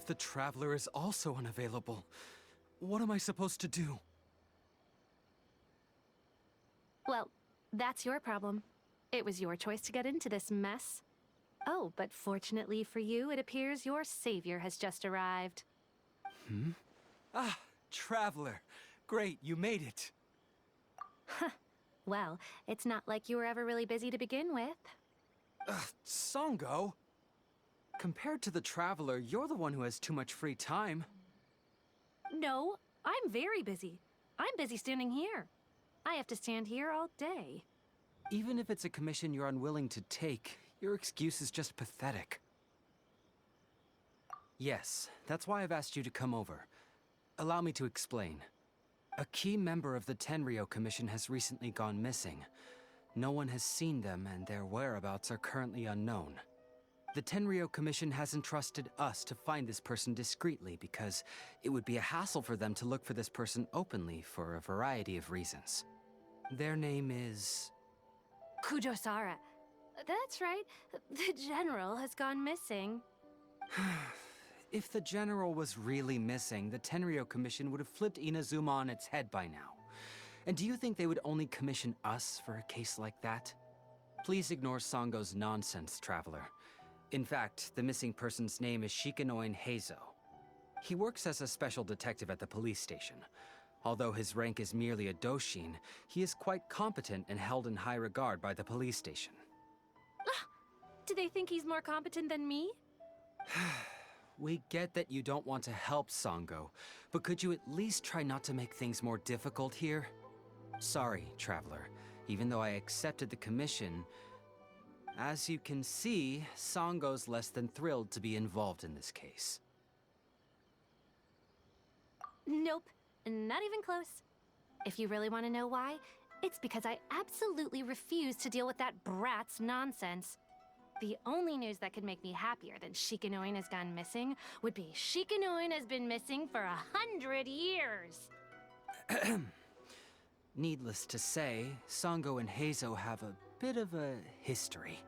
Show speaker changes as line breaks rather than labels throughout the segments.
if the Traveler is also unavailable? What am I supposed to do?
Well, that's your problem. It was your choice to get into this mess. Oh, but fortunately for you, it appears your savior has just arrived.
Ah, Traveler. Great, you made it.
Well, it's not like you were ever really busy to begin with.
Songo? Compared to the Traveler, you're the one who has too much free time.
No, I'm very busy. I'm busy standing here. I have to stand here all day.
Even if it's a commission you're unwilling to take, your excuse is just pathetic. Yes, that's why I've asked you to come over. Allow me to explain. A key member of the Tenryou Commission has recently gone missing. No one has seen them, and their whereabouts are currently unknown. The Tenryou Commission has entrusted us to find this person discreetly because it would be a hassle for them to look for this person openly for a variety of reasons. Their name is...
Kujosara. That's right. The general has gone missing.
If the general was really missing, the Tenryou Commission would have flipped Inazuma on its head by now. And do you think they would only commission us for a case like that? Please ignore Songo's nonsense, Traveler. In fact, the missing person's name is Shikanoin Heizo. He works as a special detective at the police station. Although his rank is merely a doshin, he is quite competent and held in high regard by the police station.
Do they think he's more competent than me?
We get that you don't want to help Songo, but could you at least try not to make things more difficult here? Sorry, Traveler. Even though I accepted the commission, as you can see, Songo's less than thrilled to be involved in this case.
Nope, not even close. If you really want to know why, it's because I absolutely refuse to deal with that brat's nonsense. The only news that could make me happier than Shikanoin has gone missing would be Shikanoin has been missing for 100 years.
Needless to say, Songo and Heizo have a bit of a history.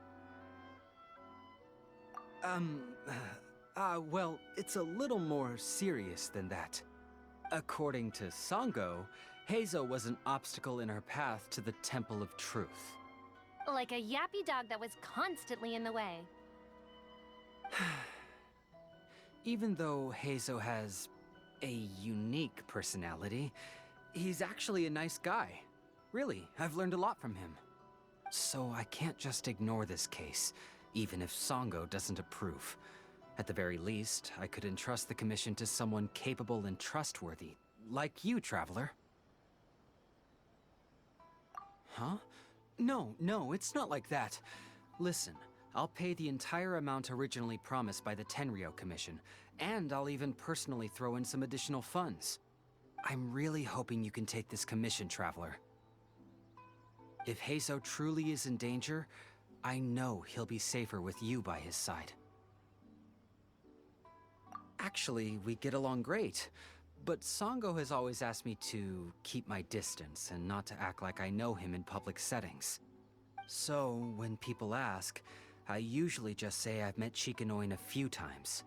Well, it's a little more serious than that. According to Songo, Heizo was an obstacle in her path to the Temple of Truth.
Like a yappy dog that was constantly in the way.
Even though Heizo has a unique personality, he's actually a nice guy. Really, I've learned a lot from him. So I can't just ignore this case, even if Songo doesn't approve. At the very least, I could entrust the commission to someone capable and trustworthy, like you, Traveler. Huh? No, it's not like that. Listen, I'll pay the entire amount originally promised by the Tenryou Commission, and I'll even personally throw in some additional funds. I'm really hoping you can take this commission, Traveler. If Heizo truly is in danger, I know he'll be safer with you by his side. Actually, we get along great, but Songo has always asked me to keep my distance and not to act like I know him in public settings. So, when people ask, I usually just say I've met Shikanoin a few times.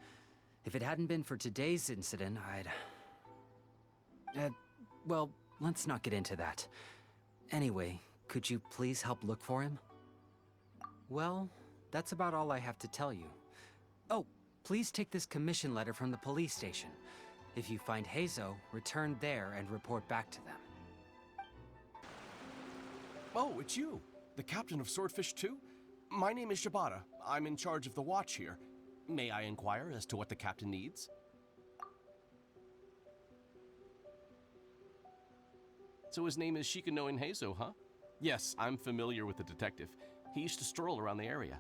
If it hadn't been for today's incident, well, let's not get into that. Anyway, could you please help look for him? Well, that's about all I have to tell you. Oh, please take this commission letter from the police station. If you find Heizo, return there and report back to them.
Oh, it's you, the captain of Swordfish 2? My name is Shibata. I'm in charge of the watch here. May I inquire as to what the captain needs? So his name is Shikanoin Heizo, huh? Yes, I'm familiar with the detective. He used to stroll around the area.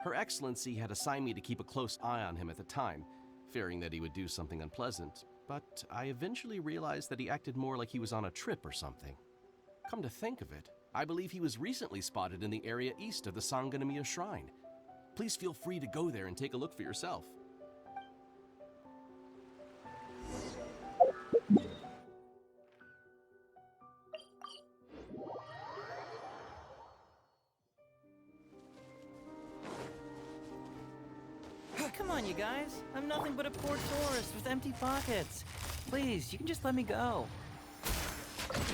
Her Excellency had assigned me to keep a close eye on him at the time, fearing that he would do something unpleasant, but I eventually realized that he acted more like he was on a trip or something. Come to think of it, I believe he was recently spotted in the area east of the Sanganamiya Shrine. Please feel free to go there and take a look for yourself.
Come on, you guys. I'm nothing but a poor tourist with empty pockets. Please, you can just let me go.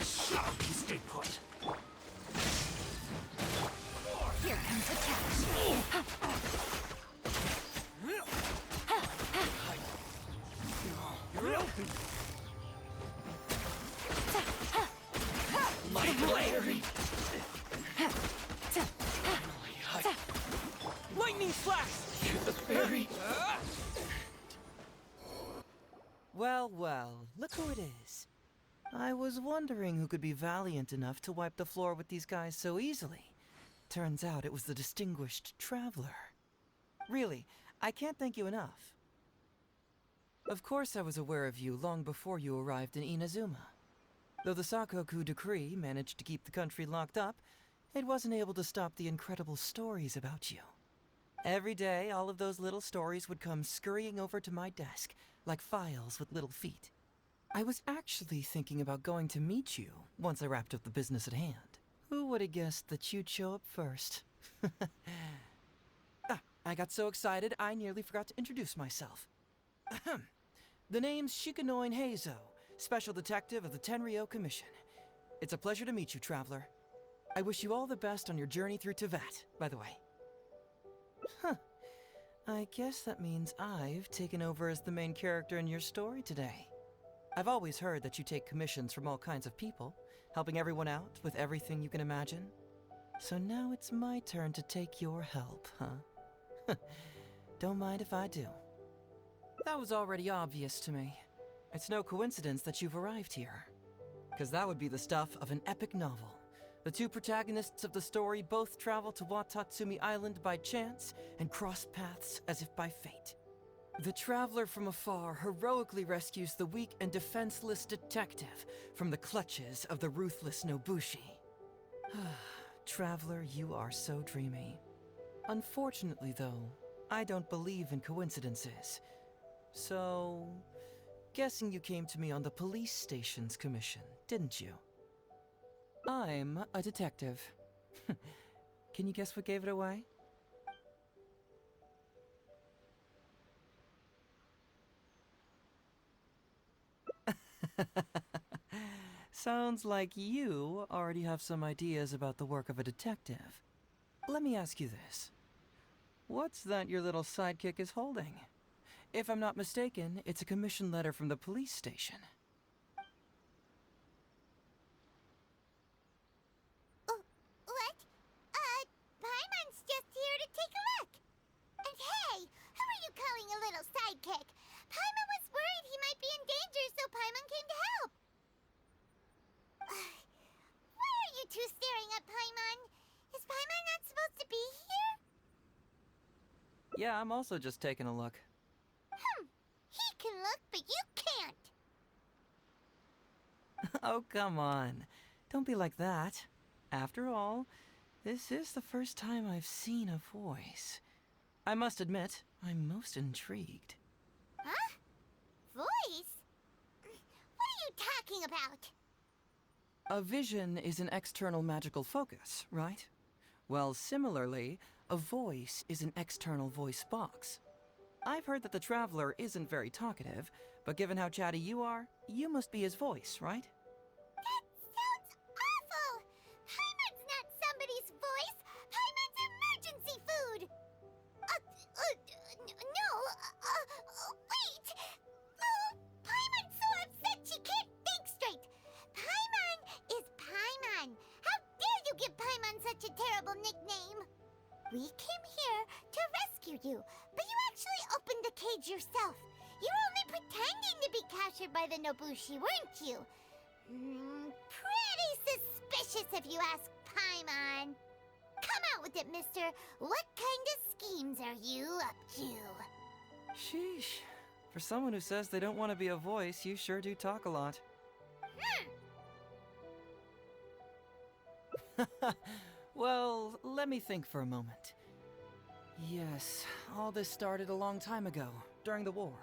Shut up, you stay put.
Here comes the catch.
My blade!
Lightning slash!
The fairy!
Well, well, look who it is. I was wondering who could be valiant enough to wipe the floor with these guys so easily. Turns out it was the distinguished traveler. Really, I can't thank you enough. Of course I was aware of you long before you arrived in Inazuma. Though the Sakoku decree managed to keep the country locked up, it wasn't able to stop the incredible stories about you. Every day, all of those little stories would come scurrying over to my desk, like files with little feet. I was actually thinking about going to meet you once I wrapped up the business at hand. Who would have guessed that you'd show up first? I got so excited I nearly forgot to introduce myself. Ahem. The name's Shikanoin Heizo, Special Detective of the Tenryou Commission. It's a pleasure to meet you, Traveler. I wish you all the best on your journey through Teyvat, by the way. Huh. I guess that means I've taken over as the main character in your story today. I've always heard that you take commissions from all kinds of people, helping everyone out with everything you can imagine. So now it's my turn to take your help, huh? Don't mind if I do. That was already obvious to me. It's no coincidence that you've arrived here. Because that would be the stuff of an epic novel. The two protagonists of the story both travel to Watatsumi Island by chance and cross paths as if by fate. The traveler from afar heroically rescues the weak and defenseless detective from the clutches of the ruthless Nobushi. Traveler, you are so dreamy. Unfortunately, though, I don't believe in coincidences. So, guessing you came to me on the police station's commission, didn't you? I'm a detective. Can you guess what gave it away? Sounds like you already have some ideas about the work of a detective. Let me ask you this. What's that your little sidekick is holding? If I'm not mistaken, it's a commission letter from the police station.
What? Paimon's just here to take a look. And hey, who are you calling a little sidekick? Paimon was worried he might be in danger, so Paimon came to help. Why are you two staring at Paimon? Is Paimon not supposed to be here?
Yeah, I'm also just taking a look.
He can look, but you can't.
Oh, come on. Don't be like that. After all, this is the first time I've seen a voice. I must admit, I'm most intrigued.
Huh? Voice? What are you talking about?
A vision is an external magical focus, right? Well, similarly, a voice is an external voice box. I've heard that the Traveler isn't very talkative, but given how chatty you are, you must be his voice, right?
That sounds awful! Paimon's not somebody's voice! Paimon's emergency food! Wait! Paimon's so upset she can't think straight! Paimon is Paimon! How dare you give Paimon such a terrible nickname? We came here to rescue you, but you actually opened the cage yourself. You were only pretending to be captured by the Nobushi, weren't you? Pretty suspicious if you ask Paimon. Come out with it, mister. What kind of schemes are you up to?
Sheesh. For someone who says they don't want to be a voice, you sure do talk a lot. Well, let me think for a moment. Yes, all this started a long time ago, during the war.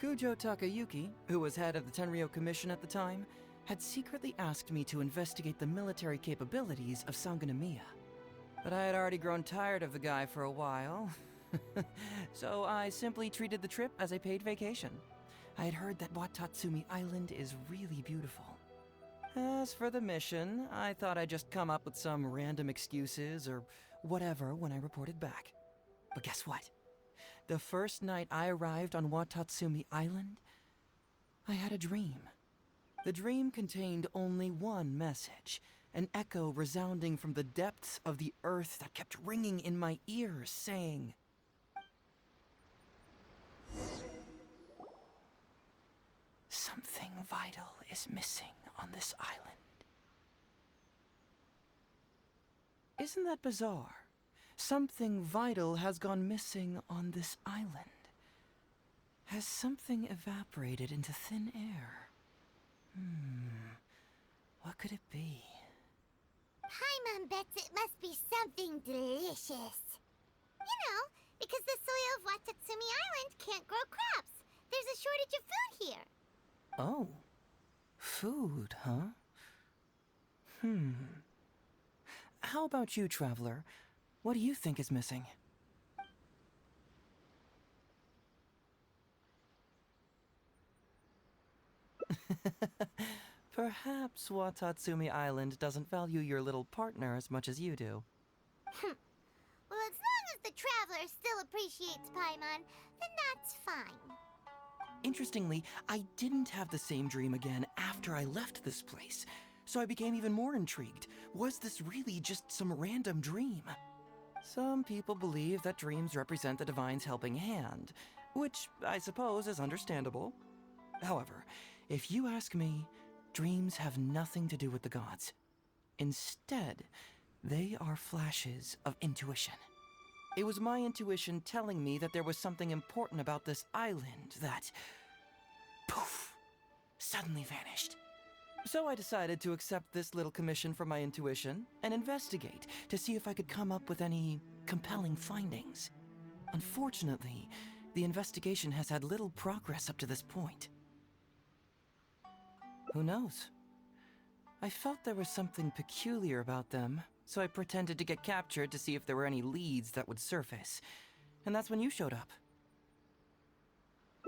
Kujo Takayuki, who was head of the Tenryou Commission at the time, had secretly asked me to investigate the military capabilities of Sangonomiya. But I had already grown tired of the guy for a while, So I simply treated the trip as a paid vacation. I had heard that Watatsumi Island is really beautiful. As for the mission, I thought I'd just come up with some random excuses or whatever when I reported back. But guess what? The first night I arrived on Watatsumi Island, I had a dream. The dream contained only one message, an echo resounding from the depths of the earth that kept ringing in my ears, saying, "Something vital is missing on this island." Isn't that bizarre? Something vital has gone missing on this island. Has something evaporated into thin air? What could it be?
Paimon bets it must be something delicious. You know, because the soil of Watatsumi Island can't grow crops. There's a shortage of food here.
Oh. Food, huh? How about you, Traveler? What do you think is missing? Perhaps Watatsumi Island doesn't value your little partner as much as you do.
Well, as long as the Traveler still appreciates Paimon, then that's fine.
Interestingly, I didn't have the same dream again after I left this place, so I became even more intrigued. Was this really just some random dream? Some people believe that dreams represent the Divine's helping hand, which I suppose is understandable. However, if you ask me, dreams have nothing to do with the gods. Instead, they are flashes of intuition. It was my intuition telling me that there was something important about this island that, poof, suddenly vanished. So I decided to accept this little commission from my intuition and investigate to see if I could come up with any compelling findings. Unfortunately, the investigation has had little progress up to this point. Who knows? I felt there was something peculiar about them, so I pretended to get captured to see if there were any leads that would surface. And that's when you showed up.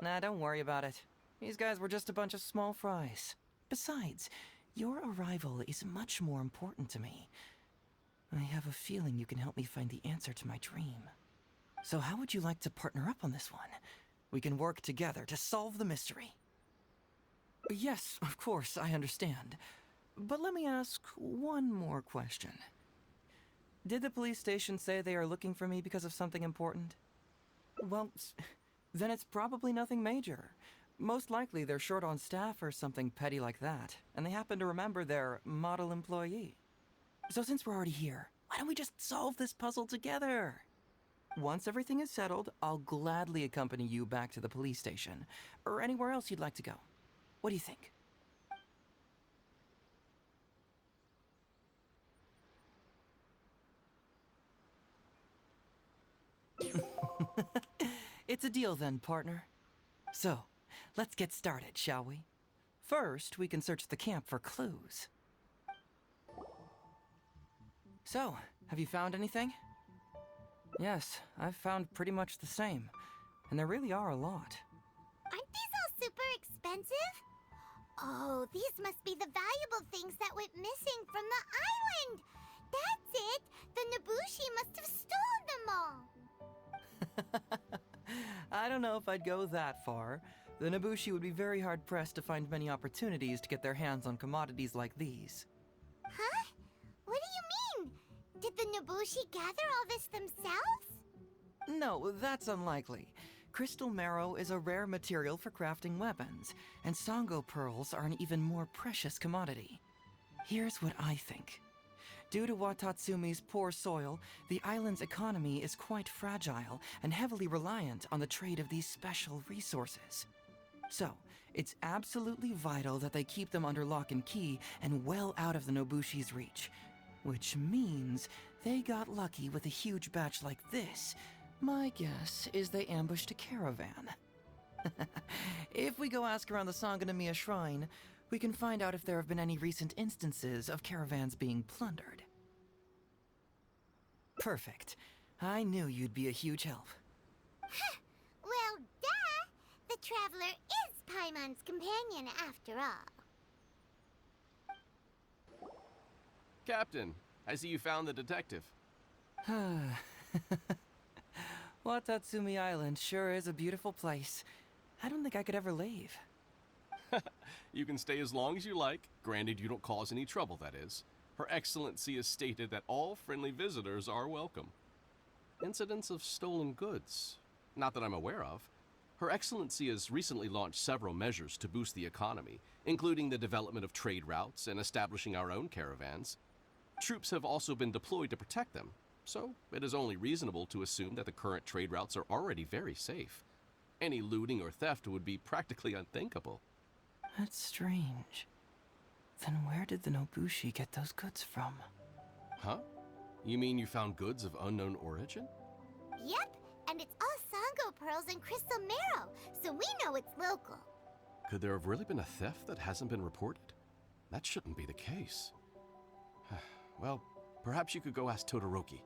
Nah, don't worry about it. These guys were just a bunch of small fries. Besides, your arrival is much more important to me. I have a feeling you can help me find the answer to my dream. So how would you like to partner up on this one? We can work together to solve the mystery. Yes, of course, I understand. But let me ask one more question. Did the police station say they are looking for me because of something important? Well, then it's probably nothing major. Most likely they're short on staff or something petty like that, and they happen to remember their model employee. So since we're already here, why don't we just solve this puzzle together? Once everything is settled, I'll gladly accompany you back to the police station, or anywhere else you'd like to go. What do you think? It's a deal then, partner. So, let's get started, shall we? First, we can search the camp for clues. So, have you found anything? Yes, I've found pretty much the same. And there really are a lot.
Aren't these all super expensive? Oh, these must be the valuable things that went missing from the island! That's it! The Nobushi must have stolen them all!
I don't know if I'd go that far. The Nobushi would be very hard-pressed to find many opportunities to get their hands on commodities like these.
Huh? What do you mean? Did the Nobushi gather all this themselves?
No, that's unlikely. Crystal marrow is a rare material for crafting weapons, and Sango pearls are an even more precious commodity. Here's what I think. Due to Watatsumi's poor soil, the island's economy is quite fragile and heavily reliant on the trade of these special resources. So, it's absolutely vital that they keep them under lock and key and well out of the Nobushi's reach. Which means they got lucky with a huge batch like this. My guess is they ambushed a caravan. If we go ask around the Sangonomiya Shrine, we can find out if there have been any recent instances of caravans being plundered. Perfect. I knew you'd be a huge help.
Well, duh! The Traveler is Paimon's companion after all.
Captain, I see you found the detective.
Watatsumi Island sure is a beautiful place. I don't think I could ever leave.
You can stay as long as you like, granted you don't cause any trouble, that is. Her Excellency has stated that all friendly visitors are welcome. Incidents of stolen goods? Not that I'm aware of. Her Excellency has recently launched several measures to boost the economy, including the development of trade routes and establishing our own caravans. Troops have also been deployed to protect them, so it is only reasonable to assume that the current trade routes are already very safe. Any looting or theft would be practically unthinkable.
That's strange. Then where did the Nobushi get those goods from?
Huh? You mean you found goods of unknown origin?
Yep, and it's all Sango pearls and crystal marrow, so we know it's local.
Could there have really been a theft that hasn't been reported? That shouldn't be the case. Well, perhaps you could go ask Todoroki.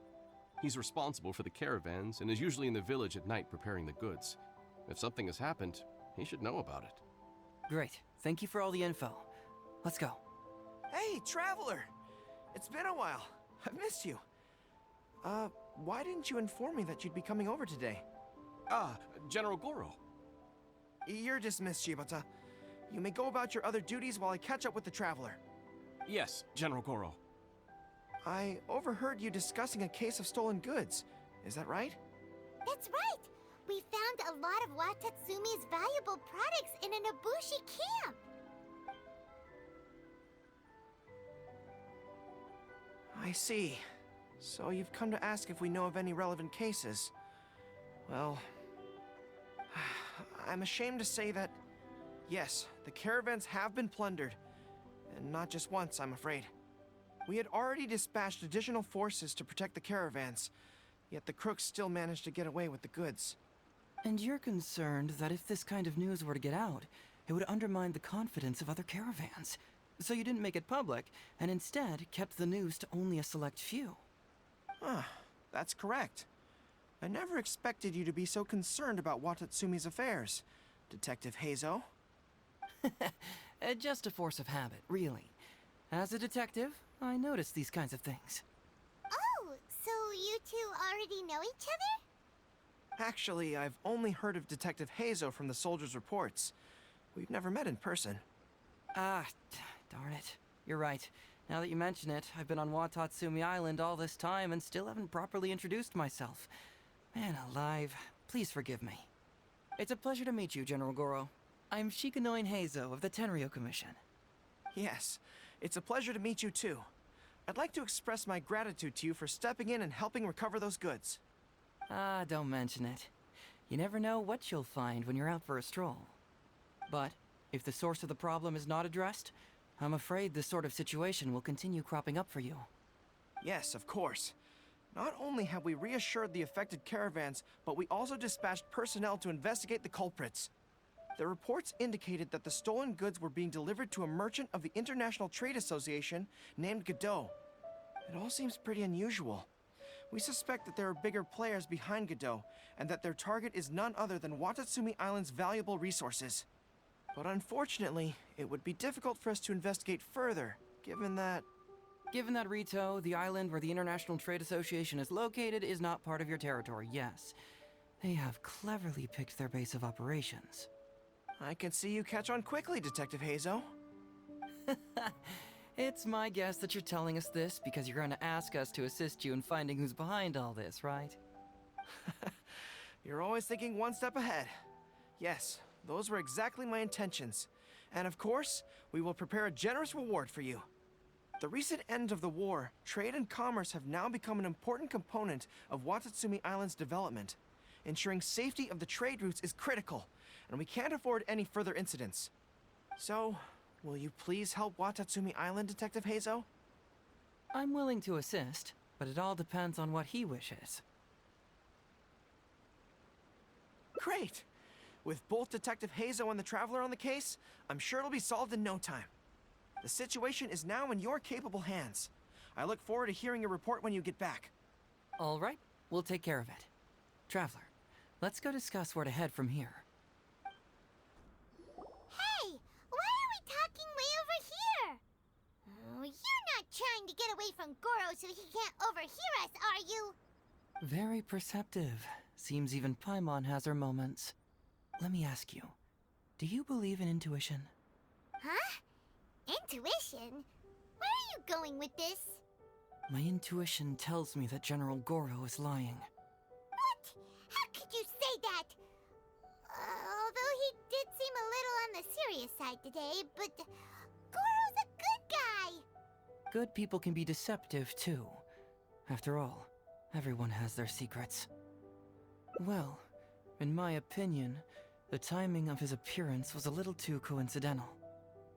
He's responsible for the caravans and is usually in the village at night preparing the goods. If something has happened, he should know about it.
Great. Thank you for all the info. Let's go.
Hey, Traveler! It's been a while. I've missed you. Why didn't you inform me that you'd be coming over today?
Ah, General Goro.
You're dismissed, Shibata. You may go about your other duties while I catch up with the Traveler.
Yes, General Goro.
I overheard you discussing a case of stolen goods. Is that right?
That's right! We found a lot of Watatsumi's valuable products in a Nobushi camp!
I see. So you've come to ask if we know of any relevant cases. Well, I'm ashamed to say that, yes, the caravans have been plundered. And not just once, I'm afraid. We had already dispatched additional forces to protect the caravans, yet the crooks still managed to get away with the goods.
And you're concerned that if this kind of news were to get out, it would undermine the confidence of other caravans. So you didn't make it public, and instead kept the news to only a select few.
That's correct. I never expected you to be so concerned about Watatsumi's affairs, Detective Heizo.
Just a force of habit, really. As a detective, I notice these kinds of things.
Oh, so you two already know each other?
Actually, I've only heard of Detective Heizo from the soldiers' reports. We've never met in person.
Ah, darn it. You're right. Now that you mention it, I've been on Watatsumi Island all this time and still haven't properly introduced myself. Man alive, please forgive me. It's a pleasure to meet you, General Goro. I'm Shikanoin Heizo of the Tenryo Commission.
Yes, it's a pleasure to meet you too. I'd like to express my gratitude to you for stepping in and helping recover those goods.
Ah, don't mention it. You never know what you'll find when you're out for a stroll. But if the source of the problem is not addressed, I'm afraid this sort of situation will continue cropping up for you.
Yes, of course. Not only have we reassured the affected caravans, but we also dispatched personnel to investigate the culprits. The reports indicated that the stolen goods were being delivered to a merchant of the International Trade Association named Godot. It all seems pretty unusual. We suspect that there are bigger players behind Godot, and that their target is none other than Watatsumi Island's valuable resources. But unfortunately, it would be difficult for us to investigate further, given that...
Given that Rito, the island where the International Trade Association is located, is not part of your territory, yes. They have cleverly picked their base of operations.
I can see you catch on quickly, Detective Heizo.
It's my guess that you're telling us this because you're going to ask us to assist you in finding who's behind all this, right?
You're always thinking one step ahead. Yes, those were exactly my intentions. And of course, we will prepare a generous reward for you. The recent end of the war, trade and commerce have now become an important component of Watatsumi Island's development. Ensuring safety of the trade routes is critical, and we can't afford any further incidents. So, will you please help Watatsumi Island, Detective Heizo?
I'm willing to assist, but it all depends on what he wishes.
Great! With both Detective Heizo and the Traveler on the case, I'm sure it'll be solved in no time. The situation is now in your capable hands. I look forward to hearing your report when you get back.
All right, we'll take care of it. Traveler, Let's go discuss where to head from here.
Hey, why are we talking way over here? Oh, you're not trying to get away from Goro so he can't overhear us, are you?
Very perceptive. Seems even Paimon has her moments. Let me ask you, do you believe in intuition?
Huh? Intuition? Where are you going with this?
My intuition tells me that General Goro is lying.
What? How could you say that? Although he did seem a little on the serious side today, but Goro's a good guy.
Good people can be deceptive, too. After all, everyone has their secrets. Well, in my opinion, the timing of his appearance was a little too coincidental.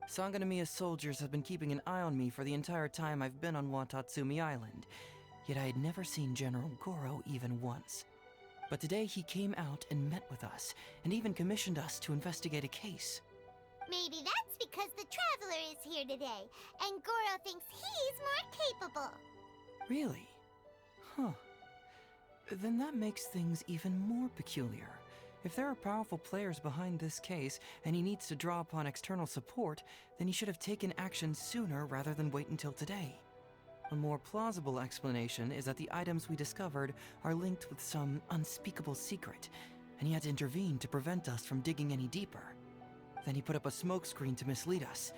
Sangonomiya soldiers have been keeping an eye on me for the entire time I've been on Watatsumi Island, yet I had never seen General Goro even once. But today he came out and met with us, and even commissioned us to investigate a case.
Maybe that's because the Traveler is here today, and Goro thinks he's more capable.
Really? Huh. Then that makes things even more peculiar. If there are powerful players behind this case, and he needs to draw upon external support, then he should have taken action sooner rather than wait until today. A more plausible explanation is that the items we discovered are linked with some unspeakable secret, and he had to intervene to prevent us from digging any deeper. Then he put up a smokescreen to mislead us.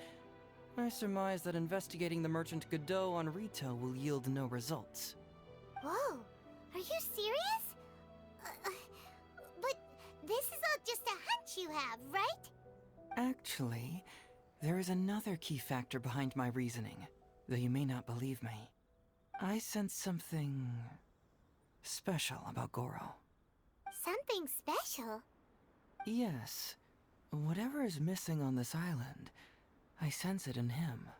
I surmise that investigating the merchant Godot on Rito will yield no results.
Whoa, are you serious? But this is all just a hunch you have, right?
Actually, there is another key factor behind my reasoning, though you may not believe me. I sense something special about Goro.
Something special?
Yes. Whatever is missing on this island, I sense it in him.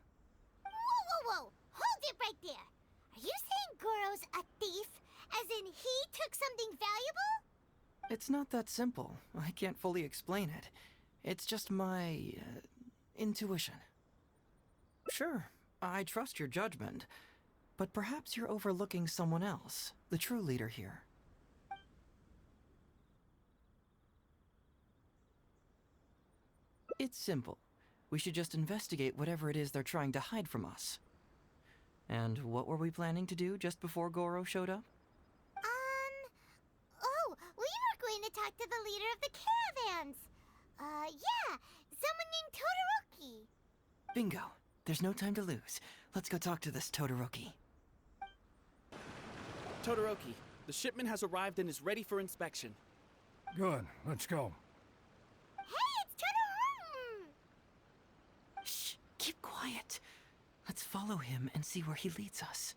Whoa! Hold it right there! Are you saying Goro's a thief? As in he took something valuable?
It's not that simple. I can't fully explain it. It's just my intuition. Sure, I trust your judgment, but perhaps you're overlooking someone else, the true leader here. It's simple. We should just investigate whatever it is they're trying to hide from us. And what were we planning to do just before Goro showed up?
Oh, we were going to talk to the leader of the caravans. Yeah, someone named Todoroki.
Bingo. There's no time to lose. Let's go talk to this Todoroki.
Todoroki, the shipment has arrived and is ready for inspection.
Good, let's go.
Hey, it's Todoroki!
Shh, keep quiet. Let's follow him and see where he leads us.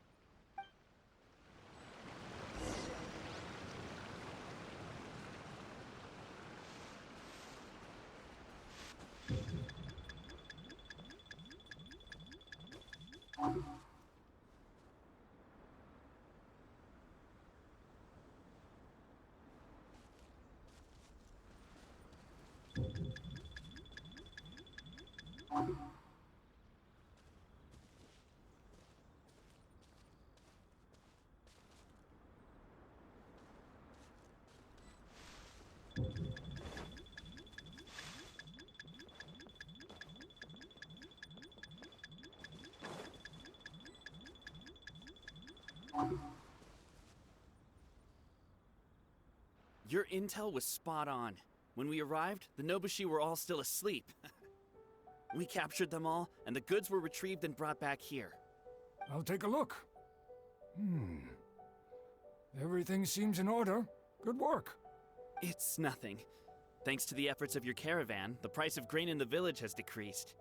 Your intel was spot on. When we arrived, the Nobushi were all still asleep. We captured them all, and the goods were retrieved and brought back here.
I'll take a look. Everything seems in order. Good work.
It's nothing. Thanks to the efforts of your caravan, the price of grain in the village has decreased.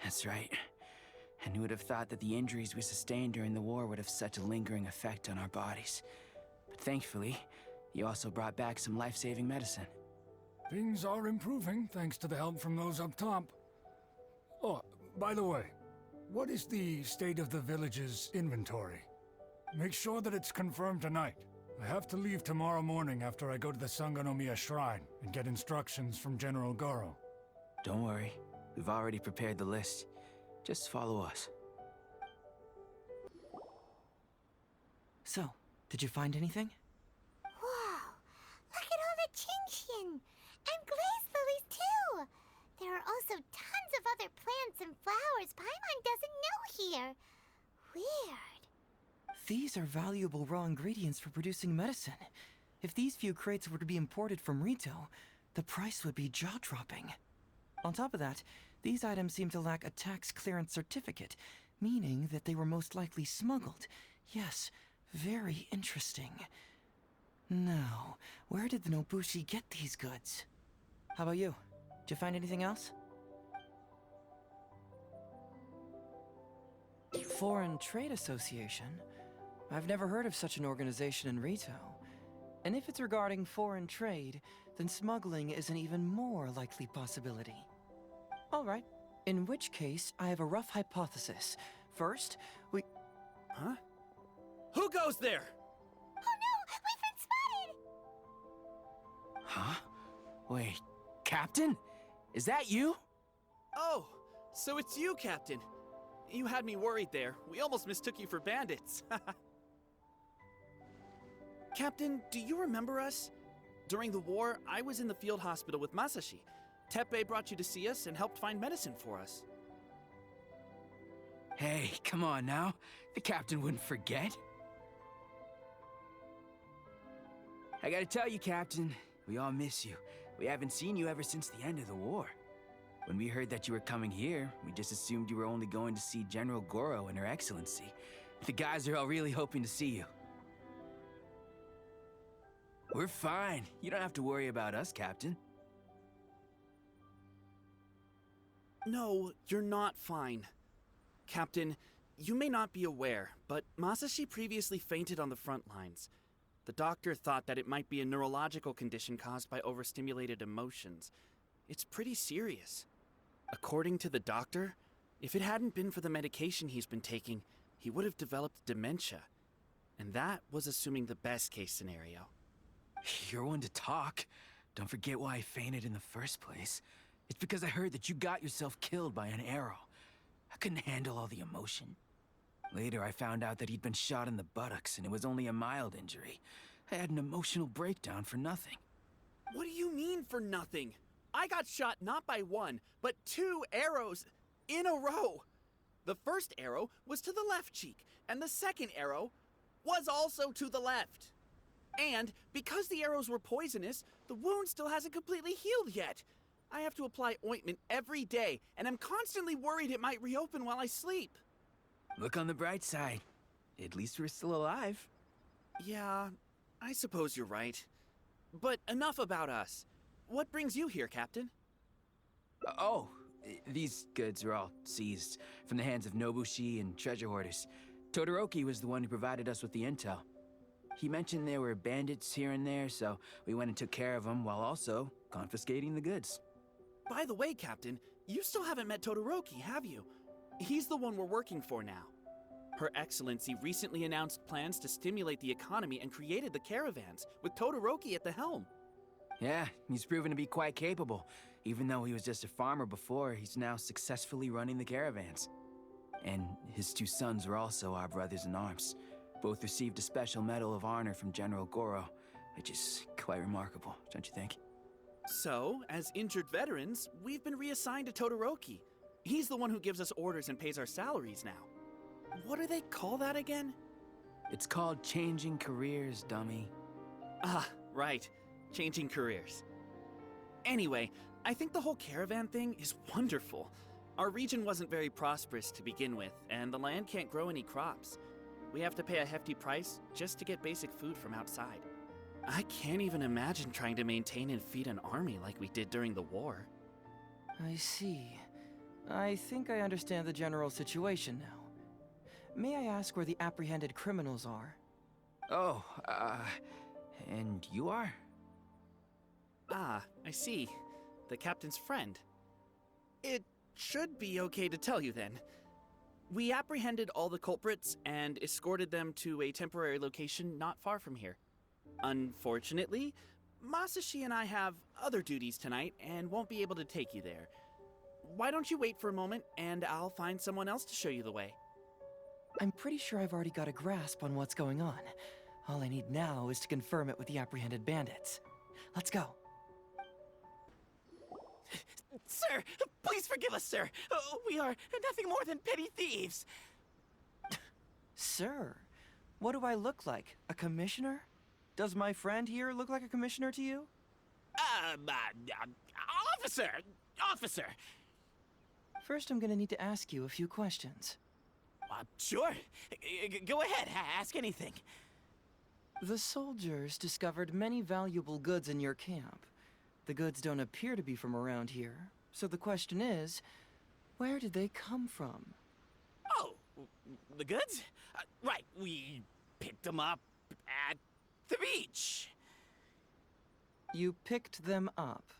That's right. And who would have thought that the injuries we sustained during the war would have such a lingering effect on our bodies? But thankfully, you also brought back some life-saving medicine.
Things are improving thanks to the help from those up top. Oh, by the way, what is the state of the village's inventory? Make sure that it's confirmed tonight. I have to leave tomorrow morning after I go to the Sangonomiya Shrine and get instructions from General Goro.
Don't worry, we've already prepared the list. Just follow us.
So, did you find anything?
Wow, other plants and flowers Paimon doesn't know here. Weird.
These are valuable raw ingredients for producing medicine. If these few crates were to be imported from Rito, the price would be jaw-dropping. On top of that, these items seem to lack a tax clearance certificate, meaning that they were most likely smuggled. Yes, very interesting. Now, where did the Nobushi get these goods? How about you? Did you find anything else? Foreign Trade Association? I've never heard of such an organization in Rito. And if it's regarding foreign trade, then smuggling is an even more likely possibility. All right. In which case, I have a rough hypothesis. First, we...
Huh? Who goes there?
Oh no! We've been spotted!
Huh? Wait, Captain? Is that you?
Oh, so it's you, Captain. You had me worried there. We almost mistook you for bandits. Captain, do you remember us? During the war, I was in the field hospital with Masashi. Teppei brought you to see us and helped find medicine for us.
Hey, come on now. The captain wouldn't forget. I gotta tell you, Captain, we all miss you. We haven't seen you ever since the end of the war. When we heard that you were coming here, we just assumed you were only going to see General Goro and Her Excellency. The guys are all really hoping to see you. We're fine. You don't have to worry about us, Captain.
No, you're not fine. Captain, you may not be aware, but Masashi previously fainted on the front lines. The doctor thought that it might be a neurological condition caused by overstimulated emotions. It's pretty serious. According to the doctor, if it hadn't been for the medication he's been taking, he would have developed dementia. And that was assuming the best case scenario.
You're one to talk. Don't forget why I fainted in the first place. It's because I heard that you got yourself killed by an arrow. I couldn't handle all the emotion. Later, I found out that he'd been shot in the buttocks, and it was only a mild injury. I had an emotional breakdown for nothing.
What do you mean for nothing? I got shot not by one, but 2 arrows in a row. The first arrow was to the left cheek, and the second arrow was also to the left. And because the arrows were poisonous, the wound still hasn't completely healed yet. I have to apply ointment every day, and I'm constantly worried it might reopen while I sleep.
Look on the bright side. At least we're still alive.
Yeah, I suppose you're right. But enough about us. What brings you here, Captain?
These goods are all seized from the hands of Nobushi and treasure hoarders. Todoroki was the one who provided us with the intel. He mentioned there were bandits here and there, so we went and took care of them while also confiscating the goods.
By the way, Captain, you still haven't met Todoroki, have you? He's the one we're working for now. Her Excellency recently announced plans to stimulate the economy and created the caravans, with Todoroki at the helm.
Yeah, he's proven to be quite capable. Even though he was just a farmer before, he's now successfully running the caravans. And his 2 sons are also our brothers in arms. Both received a special medal of honor from General Goro, which is quite remarkable, don't you think?
So, as injured veterans, we've been reassigned to Todoroki. He's the one who gives us orders and pays our salaries now. What do they call that again?
It's called changing careers, dummy.
Ah, right. Changing careers. Anyway, I think the whole caravan thing is wonderful. Our region wasn't very prosperous to begin with, and the land can't grow any crops. We have to pay a hefty price just to get basic food from outside. I can't even imagine trying to maintain and feed an army like we did during the war.
I see. I think I understand the general situation now. May I ask where the apprehended criminals are?
And you are?
Ah, I see. The captain's friend. It should be okay to tell you then. We apprehended all the culprits and escorted them to a temporary location not far from here. Unfortunately, Masashi and I have other duties tonight and won't be able to take you there. Why don't you wait for a moment and I'll find someone else to show you the way.
I'm pretty sure I've already got a grasp on what's going on. All I need now is to confirm it with the apprehended bandits. Let's go.
Sir, please forgive us, sir. We are nothing more than petty thieves.
Sir, what do I look like? A commissioner? Does my friend here look like a commissioner to you?
Officer! Officer!
First, I'm gonna need to ask you a few questions.
Sure. Go ahead, ask anything.
The soldiers discovered many valuable goods in your camp. The goods don't appear to be from around here, so the question is, where did they come from?
Oh, the goods? Right, we picked them up at the beach.
You picked them up.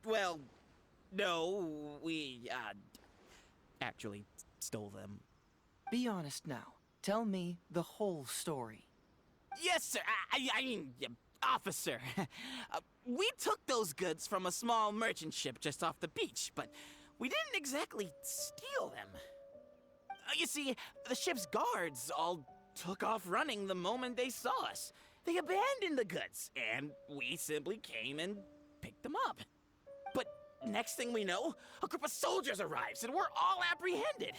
Well, no, we, actually stole them.
Be honest now. Tell me the whole story.
Yes, sir. I mean, officer. We took those goods from a small merchant ship just off the beach, but we didn't exactly steal them. You see, the ship's guards all took off running the moment they saw us. They abandoned the goods, and we simply came and picked them up. But next thing we know, a group of soldiers arrives, and we're all apprehended.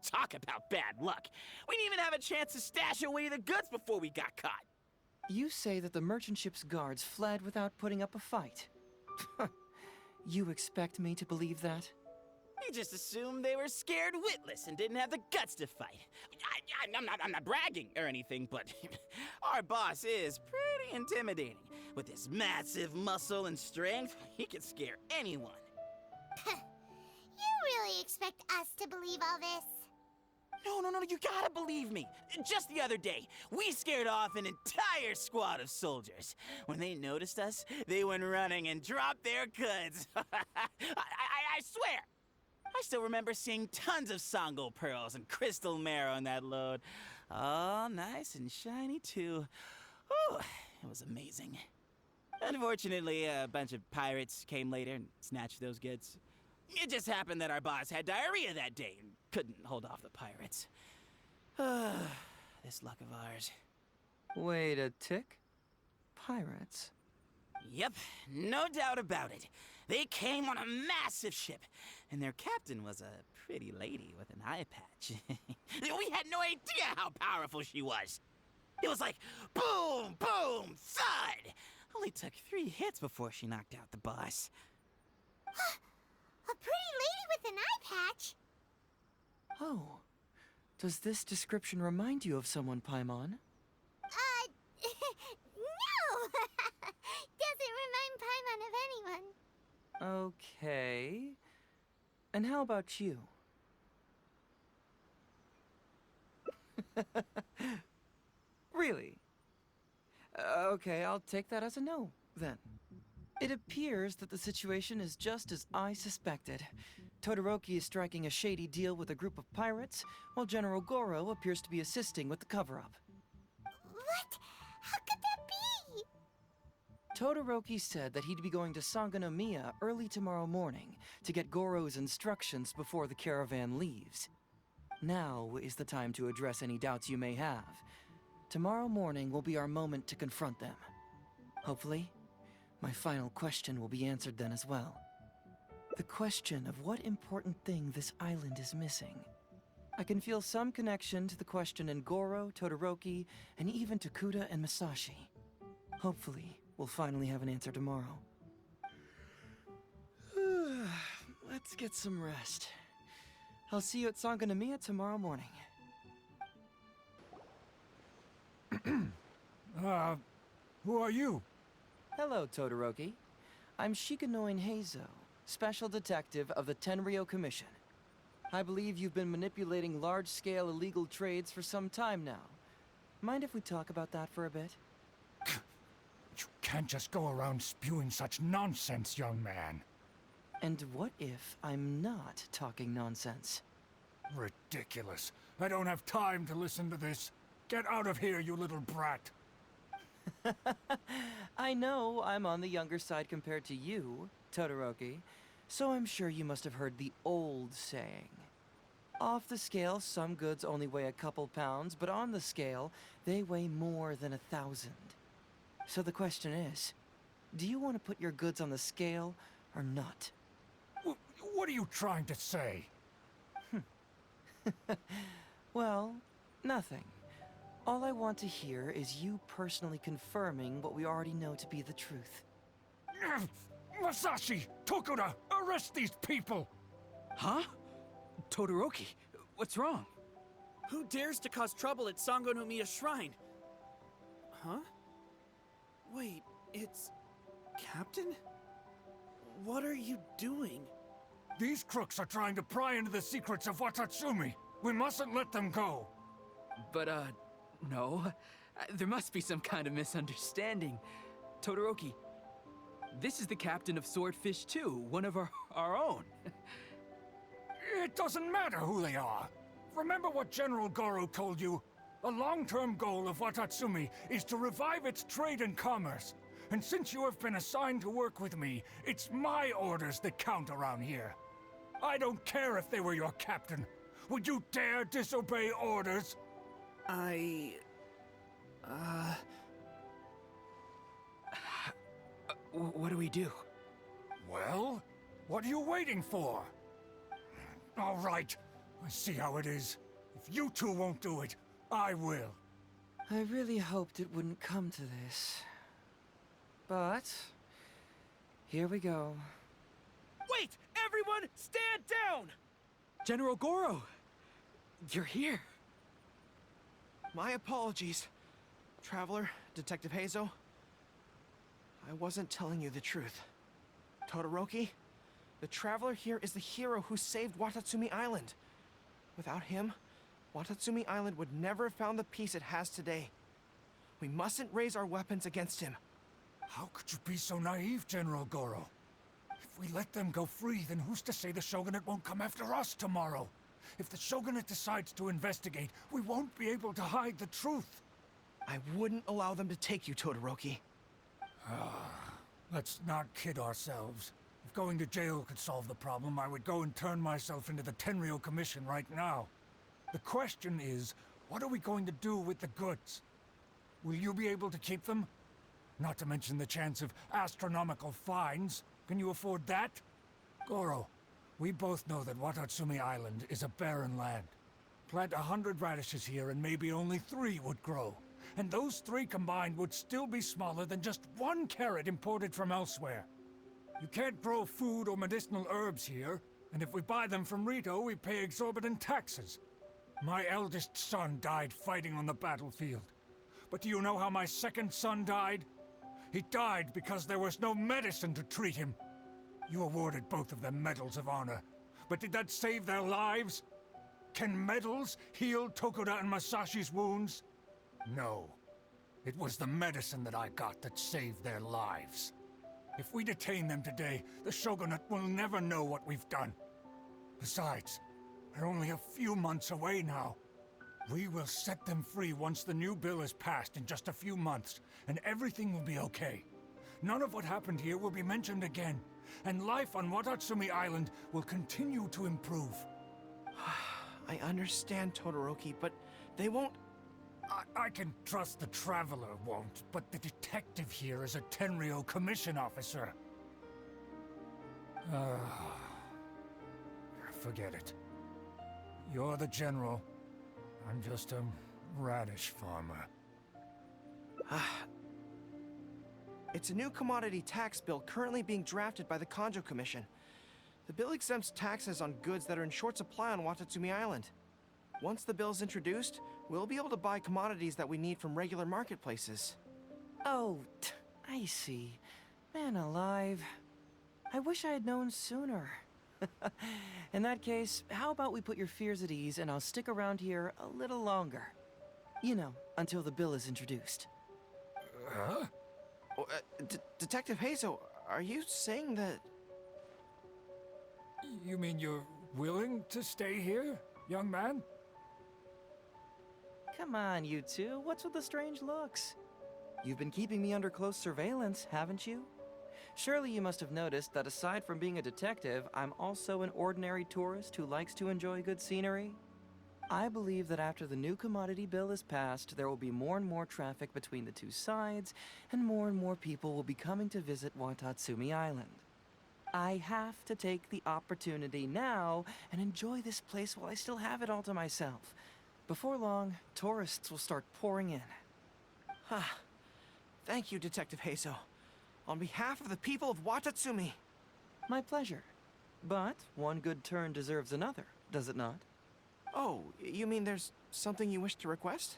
Talk about bad luck. We didn't even have a chance to stash away the goods before we got caught.
You say that the merchant ship's guards fled without putting up a fight. You expect me to believe that?
We just assumed they were scared witless and didn't have the guts to fight. I'm not bragging or anything, but our boss is pretty intimidating. With his massive muscle and strength, he can scare anyone.
You really expect us to believe all this?
No, you gotta believe me. Just the other day, we scared off an entire squad of soldiers. When they noticed us, they went running and dropped their goods. I swear. I still remember seeing tons of Songo pearls and crystal marrow in that load. All nice and shiny, too. Ooh, it was amazing. Unfortunately, a bunch of pirates came later and snatched those goods. It just happened that our boss had diarrhea that day and couldn't hold off the pirates. This luck of ours.
Wait a tick. Pirates?
Yep, no doubt about it. They came on a massive ship, and their captain was a pretty lady with an eye patch. We had no idea how powerful she was. It was like boom, boom, thud. Only took 3 hits before she knocked out the boss.
A pretty lady with an eye patch?
Oh. Does this description remind you of someone, Paimon?
No! Doesn't remind Paimon of anyone.
Okay. And how about you? Really? Okay, I'll take that as a no, then. It appears that the situation is just as I suspected. Todoroki is striking a shady deal with a group of pirates, while General Goro appears to be assisting with the cover-up.
What? How could that be?
Todoroki said that he'd be going to Sangonomiya early tomorrow morning to get Goro's instructions before the caravan leaves. Now is the time to address any doubts you may have. Tomorrow morning will be our moment to confront them. Hopefully, my final question will be answered then as well. The question of what important thing this island is missing. I can feel some connection to the question in Goro, Todoroki, and even to Kuda and Masashi. Hopefully, we'll finally have an answer tomorrow. Let's get some rest. I'll see you at Sangonomiya tomorrow morning.
Who are you?
Hello, Todoroki. I'm Shikanoin Heizo, Special Detective of the Tenryou Commission. I believe you've been manipulating large-scale illegal trades for some time now. Mind if we talk about that for a bit?
You can't just go around spewing such nonsense, young man.
And what if I'm not talking nonsense?
Ridiculous. I don't have time to listen to this. Get out of here, you little brat.
I know I'm on the younger side compared to you, Todoroki, so I'm sure you must have heard the old saying. Off the scale, some goods only weigh a couple pounds, but on the scale, they weigh more than 1,000. So the question is, do you want to put your goods on the scale, are not.
What are you trying to say?
Well, nothing. All I want to hear is you personally confirming what we already know to be the truth.
Masashi! Tokuda! Arrest these people!
Huh? Todoroki, what's wrong?
Who dares to cause trouble at Sango no Miya Shrine? Huh? Wait, it's... Captain? What are you doing?
These crooks are trying to pry into the secrets of Watatsumi. We mustn't let them go.
But, no. There must be some kind of misunderstanding. Todoroki, this is the captain of Swordfish 2, one of our own.
It doesn't matter who they are. Remember what General Goro told you? A long-term goal of Watatsumi is to revive its trade and commerce. And since you have been assigned to work with me, it's my orders that count around here. I don't care if they were your captain. Would you dare disobey orders?
What do we do?
Well, what are you waiting for? All right, I see how it is. If you two won't do it, I will.
I really hoped it wouldn't come to this. But... here we go.
Wait! Everyone, stand down!
General Goro! You're here.
My apologies, Traveler, Detective Heizo. I wasn't telling you the truth. Todoroki, the Traveler here is the hero who saved Watatsumi Island. Without him, Watatsumi Island would never have found the peace it has today. We mustn't raise our weapons against him.
How could you be so naive, General Goro? If we let them go free, then who's to say the Shogunate won't come after us tomorrow? If the Shogunate decides to investigate, we won't be able to hide the truth.
I wouldn't allow them to take you, Todoroki.
Let's not kid ourselves. If going to jail could solve the problem, I would go and turn myself into the Tenryou Commission right now. The question is, what are we going to do with the goods? Will you be able to keep them? Not to mention the chance of astronomical fines. Can you afford that? Goro, we both know that Watatsumi Island is a barren land. Plant 100 radishes here and maybe only 3 would grow. And those 3 combined would still be smaller than just 1 carrot imported from elsewhere. You can't grow food or medicinal herbs here, and if we buy them from Rito, we pay exorbitant taxes. My eldest son died fighting on the battlefield. But do you know how my second son died? He died because there was no medicine to treat him. You awarded both of them medals of honor, but did that save their lives? Can medals heal Tokuda and Masashi's wounds? No. It was the medicine that I got that saved their lives. If we detain them today, the Shogunate will never know what we've done. Besides, we're only a few months away now. We will set them free once the new bill is passed in just a few months, and everything will be okay. None of what happened here will be mentioned again, and life on Watatsumi Island will continue to improve.
I understand, Todoroki, but they won't...
I can trust the Traveler won't, but the detective here is a Tenryou Commission officer. Forget it. You're the general. I'm just a radish farmer.
It's a new commodity tax bill currently being drafted by the Kanjo Commission. The bill exempts taxes on goods that are in short supply on Watatsumi Island. Once the bill is introduced, we'll be able to buy commodities that we need from regular marketplaces.
Oh, I see. Man alive. I wish I had known sooner. In that case, how about we put your fears at ease and I'll stick around here a little longer. You know, until the bill is introduced.
Huh?
Oh, Detective Heizo, are you saying that...
You mean you're willing to stay here, young man?
Come on, you two. What's with the strange looks? You've been keeping me under close surveillance, haven't you? Surely you must have noticed that aside from being a detective, I'm also an ordinary tourist who likes to enjoy good scenery. I believe that after the new commodity bill is passed, there will be more and more traffic between the two sides, and more people will be coming to visit Watatsumi Island. I have to take the opportunity now and enjoy this place while I still have it all to myself. Before long, tourists will start pouring in.
Thank you, Detective Heizo. On behalf of the people of Watatsumi.
My pleasure. But one good turn deserves another, does it not?
Oh, you mean there's something you wish to request?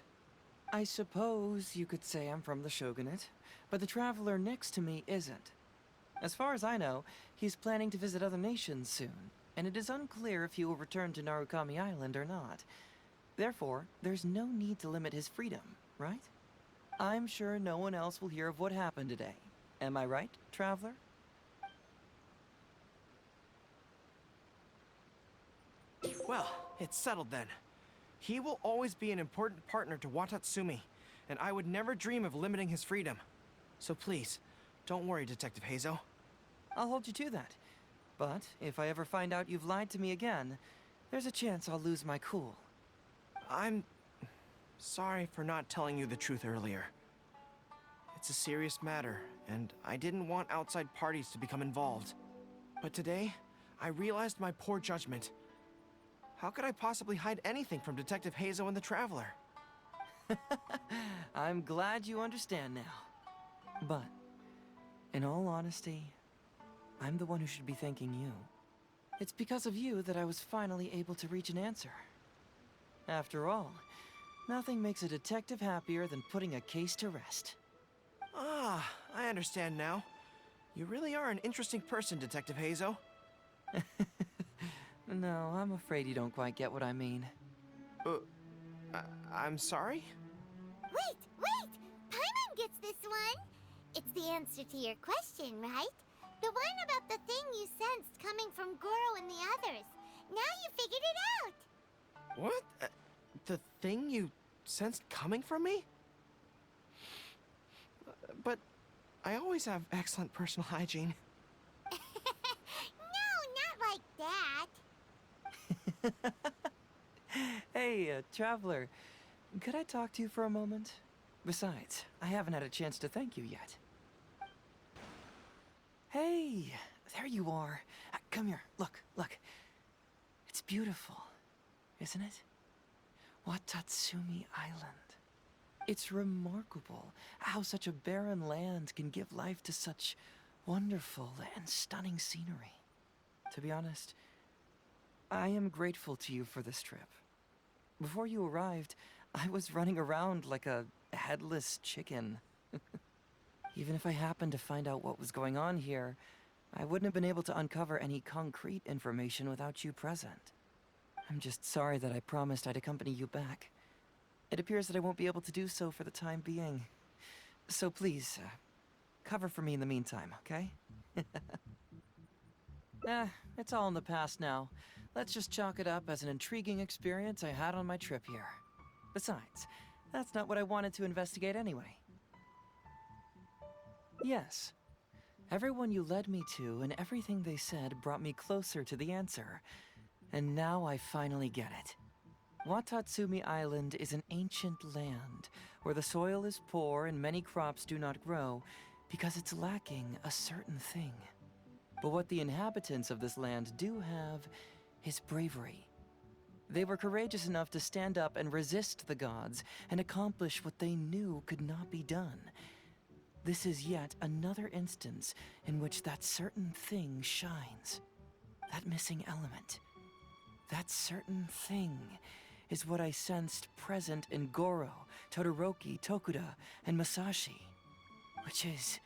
I suppose you could say I'm from the Shogunate, but the traveler next to me isn't. As far as I know, he's planning to visit other nations soon, and it is unclear if he will return to Narukami Island or not. Therefore, there's no need to limit his freedom, right? I'm sure no one else will hear of what happened today. Am I right, traveler?
Well, it's settled then. He will always be an important partner to Watatsumi, and I would never dream of limiting his freedom. So please, don't worry, Detective Heizo.
I'll hold you to that. But if I ever find out you've lied to me again, there's a chance I'll lose my cool.
I'm sorry for not telling you the truth earlier. It's a serious matter, and I didn't want outside parties to become involved. But today, I realized my poor judgment. How could I possibly hide anything from Detective Heizo and the Traveler?
I'm glad you understand now. But, in all honesty, I'm the one who should be thanking you. It's because of you that I was finally able to reach an answer. After all, nothing makes a detective happier than putting a case to rest.
Ah, I understand now. You really are an interesting person, Detective Heizo.
No, I'm afraid you don't quite get what I mean.
I'm sorry?
Wait! Paimon gets this one! It's the answer to your question, right? The one about the thing you sensed coming from Goro and the others. Now you figured it out!
What? The thing you sensed coming from me? But I always have excellent personal hygiene.
No, not like that.
Hey, traveler, could I talk to you for a moment? Besides, I haven't had a chance to thank you yet. Hey, there you are. Come here, look. It's beautiful, isn't it? Watatsumi Island. It's remarkable how such a barren land can give life to such wonderful and stunning scenery. To be honest, I am grateful to you for this trip. Before you arrived, I was running around like a headless chicken. Even if I happened to find out what was going on here, I wouldn't have been able to uncover any concrete information without you present. I'm just sorry that I promised I'd accompany you back. It appears that I won't be able to do so for the time being. So please, cover for me in the meantime, okay? It's all in the past now. Let's just chalk it up as an intriguing experience I had on my trip here. Besides, that's not what I wanted to investigate anyway. Yes. Everyone you led me to and everything they said brought me closer to the answer. And now I finally get it. Watatsumi Island is an ancient land where the soil is poor and many crops do not grow because it's lacking a certain thing. But what the inhabitants of this land do have is bravery. They were courageous enough to stand up and resist the gods and accomplish what they knew could not be done. This is yet another instance in which that certain thing shines. That missing element. That certain thing is what I sensed present in Goro, Todoroki, Tokuda, and Masashi, which is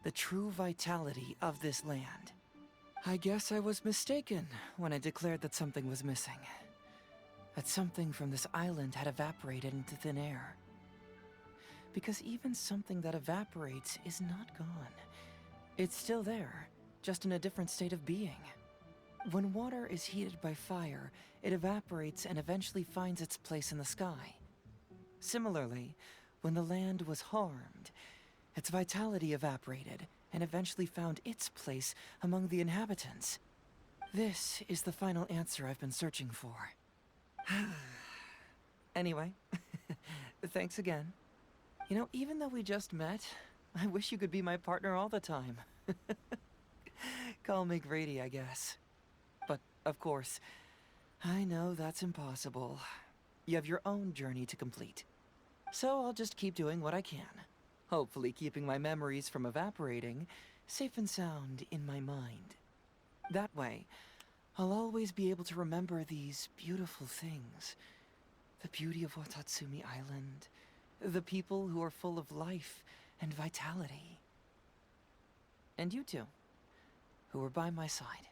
the true vitality of this land. I guess I was mistaken when I declared that something was missing. That something from this island had evaporated into thin air. Because even something that evaporates is not gone. It's still there, just in a different state of being. When water is heated by fire, it evaporates and eventually finds its place in the sky. Similarly, when the land was harmed, its vitality evaporated and eventually found its place among the inhabitants. This is the final answer I've been searching for. Anyway, thanks again. You know, even though we just met, I wish you could be my partner all the time. Call me greedy, I guess. But, of course, I know that's impossible. You have your own journey to complete. So I'll just keep doing what I can. Hopefully keeping my memories from evaporating safe and sound in my mind. That way, I'll always be able to remember these beautiful things. The beauty of Watatsumi Island. The people who are full of life and vitality. And you two, who are by my side.